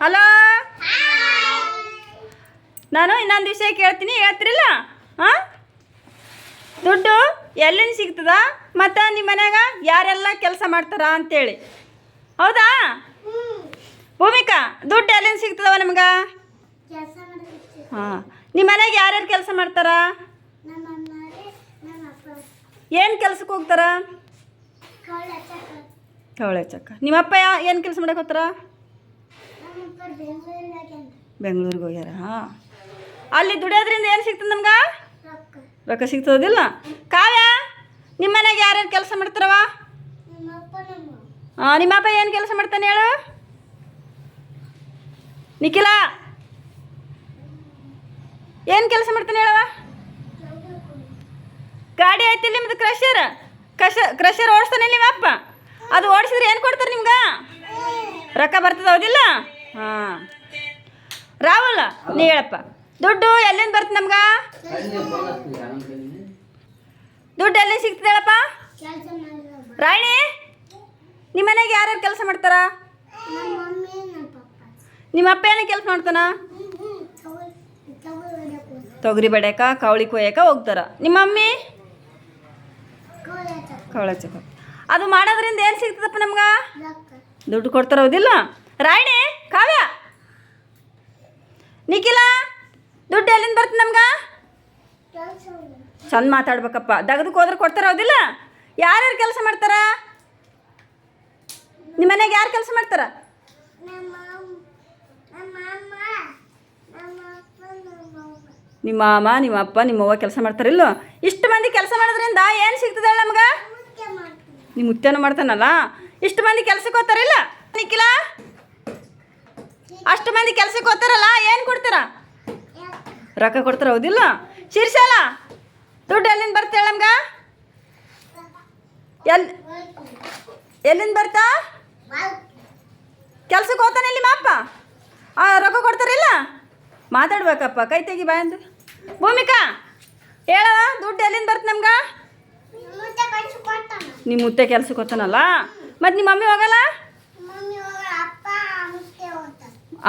Hello, ನಾನು ಇನ್ನೊಂದು ವಿಷಯ ಕೇಳ್ತೀನಿ, ಹೇಳ್ತಿರಿಲ್ಲ? ಹಾಂ, ದುಡ್ಡು ಎಲ್ಲಿಂದ ಸಿಗ್ತದ ಮತ್ತು ನಿಮ್ಮ ಮನ್ಯಾಗ ಯಾರೆಲ್ಲ ಕೆಲಸ ಮಾಡ್ತಾರ ಅಂತೇಳಿ, ಹೌದಾ? ಭೂಮಿಕಾ, ದುಡ್ಡು ಎಲ್ಲಿಂದ ಸಿಗ್ತದವ ನಿಮ್ಗೆ? ಹಾಂ, ನಿಮ್ಮ ಮನ್ಯಾಗ ಯಾರ್ಯಾರು ಕೆಲಸ ಮಾಡ್ತಾರ? ಏನು ಕೆಲ್ಸಕ್ಕೆ ಹೋಗ್ತಾರ? ಕವಳೆ ಚಕ್ಕ. ನಿಮ್ಮಪ್ಪ ಏನು ಕೆಲಸ ಮಾಡಕ್ಕೆ ಹೋಗ್ತಾರ? ಬೆಂಗಳೂರಿಗೆ ಹೋಗ್ಯಾರ. ಹಾಂ, ಅಲ್ಲಿ ದುಡಿಯೋದ್ರಿಂದ ಏನು ಸಿಗ್ತದೆ ನಮ್ಗೆ? ರೊಕ್ಕ ಸಿಗ್ತದಿಲ್ಲ? ಕಾವ್ಯ, ನಿಮ್ಮ ಮನೆಗೆ ಯಾರ್ಯಾರು ಕೆಲಸ ಮಾಡ್ತಾರವ? ಹಾಂ, ನಿಮ್ಮಪ್ಪ ಏನು ಕೆಲಸ ಮಾಡ್ತಾನೆ ಹೇಳು? ನಿಖಿಲ, ಏನು ಕೆಲಸ ಮಾಡ್ತಾನೆ ಹೇಳವ? ಗಾಡಿ ಐತಿ ನಿಮ್ದು, ಕ್ರಷರ್ ಓಡಿಸ್ತಾನೆ ನಿಮ್ಮಪ್ಪ. ಅದು ಓಡಿಸಿದ್ರೆ ಏನು ಕೊಡ್ತಾರೆ ನಿಮ್ಗೆ? ರೊಕ್ಕ ಬರ್ತದೆ, ಹೌದಿಲ್ಲ? ಹಾಂ, ರಾಹುಲ್ ನೀ ಹೇಳಪ್ಪ, ದುಡ್ಡು ಎಲ್ಲಿಂದ ಬರ್ತದೆ ನಮ್ಗೆ? ದುಡ್ಡು ಎಲ್ಲಿಂದ ಸಿಗ್ತದೆ ಹೇಳಪ್ಪ? ರಾಣಿ, ನಿಮ್ಮ ಮನೆಗೆ ಯಾರ್ಯಾರು ಕೆಲಸ ಮಾಡ್ತಾರ? ನಿಮ್ಮ ಅಪ್ಪ ಏನೋ ಕೆಲಸ ಮಾಡ್ತಾನ? ತೊಗರಿ ಬಡ್ಯಾಕ, ಕವಳಿ ಕೊಯ್ಯಾಕ ಹೋಗ್ತಾರ. ನಿಮ್ಮ ಮಮ್ಮಿ ಕವಳೆ ಚಕ. ಅದು ಮಾಡೋದ್ರಿಂದ ಏನು ಸಿಗ್ತದಪ್ಪ ನಮ್ಗೆ? ದುಡ್ಡು ಕೊಡ್ತಾರ, ಹೌದಿಲ್ಲ? ರಾಣಿ, ಕಾವ್ಯ, ನಿಖಿಲ, ದುಡ್ಡು ಎಲ್ಲಿಂದ ಬರ್ತದೆ ನಮ್ಗೆ? ಚಂದ ಮಾತಾಡ್ಬೇಕಪ್ಪ. ದಗದಕ್ಕೆ ಹೋದ್ರೆ ಕೊಡ್ತಾರ, ಹೌದಿಲ್ಲ? ಯಾರ್ಯಾರು ಕೆಲಸ ಮಾಡ್ತಾರ ನಿಮ್ಮ ಮನೆಗೆ? ಯಾರು ಕೆಲಸ ಮಾಡ್ತಾರ? ನಿಮ್ಮ ಮಾಮ, ನಿಮ್ಮ ಅಪ್ಪ, ನಿಮ್ಮವ್ವ ಕೆಲಸ ಮಾಡ್ತಾರಿಲ್ಲ? ಇಷ್ಟು ಮಂದಿ ಕೆಲಸ ಮಾಡೋದ್ರಿಂದ ಏನು ಸಿಗ್ತದೆ ಹೇಳಿ ನಮ್ಗೆ? ನಿಮ್ಮ ಮುತ್ಯನೂ ಮಾಡ್ತಾನಲ್ಲ. ಇಷ್ಟು ಮಂದಿ ಕೆಲ್ಸಕ್ಕೆ ಹೋಗ್ತಾರಿಲ್ಲ ನಿಖಿಲ? ಅಷ್ಟು ಮಂದಿ ಕೆಲ್ಸಕ್ಕೆ ಹೋಗ್ತಾರಲ್ಲ, ಏನು ಕೊಡ್ತಾರ? ರೊಕ್ಕ ಕೊಡ್ತಾರ, ಹೌದಿಲ್ಲ? ಶೀರ್ಷಾಲ, ದುಡ್ಡು ಎಲ್ಲಿಂದ ಬರ್ತಾ ಹೇಳ ನಮ್ಗೆ? ಎಲ್ಲಿಂದ ಬರ್ತಾ? ಕೆಲ್ಸಕ್ಕೆ ಹೋಗ್ತಾನೆ ಇಲ್ಲಿ ಮಾಪ. ರೊಕ್ಕ ಕೊಡ್ತಾರಿಲ್ಲ? ಮಾತಾಡ್ಬೇಕಪ್ಪ, ಕೈ ತೆಗಿ ಬಾಯಂದು. ಭೂಮಿಕಾ, ಹೇಳ, ದುಡ್ಡು ಎಲ್ಲಿಂದ ಬರ್ತ ನಮ್ಗೆ? ನಿಮ್ಮ ಮುತ್ತೆ ಕೆಲ್ಸಕ್ಕೆ ಹೋಗ್ತಾನಲ್ಲ. ಮತ್ತು ನಿಮ್ಮ ಮಮ್ಮಿ ಹೋಗಲ್ಲ?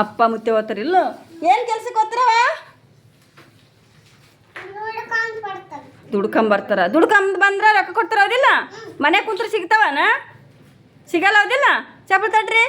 ಅಪ್ಪ ಮುತ್ತೆ ಹೋಗ್ತಾರಿಲ್ಲ? ಏನು ಕೆಲ್ಸಕ್ಕೆ ಹೋಗ್ತಾರವ? ದುಡ್ಕೊಂಬರ್ತಾರ. ದುಡ್ಕೊಂಬ ಬಂದ್ರೆ ರೊಕ್ಕ ಕೊಡ್ತಾರ, ಹೌದಿಲ್ಲ? ಮನೆ ಕುಂತ್ರೆ ಸಿಗ್ತಾವನ? ಸಿಗಲ್ಲ, ಹೌದಿಲ್ಲ? ಚಪ್ಪಲ್ ತಡ್ರಿ.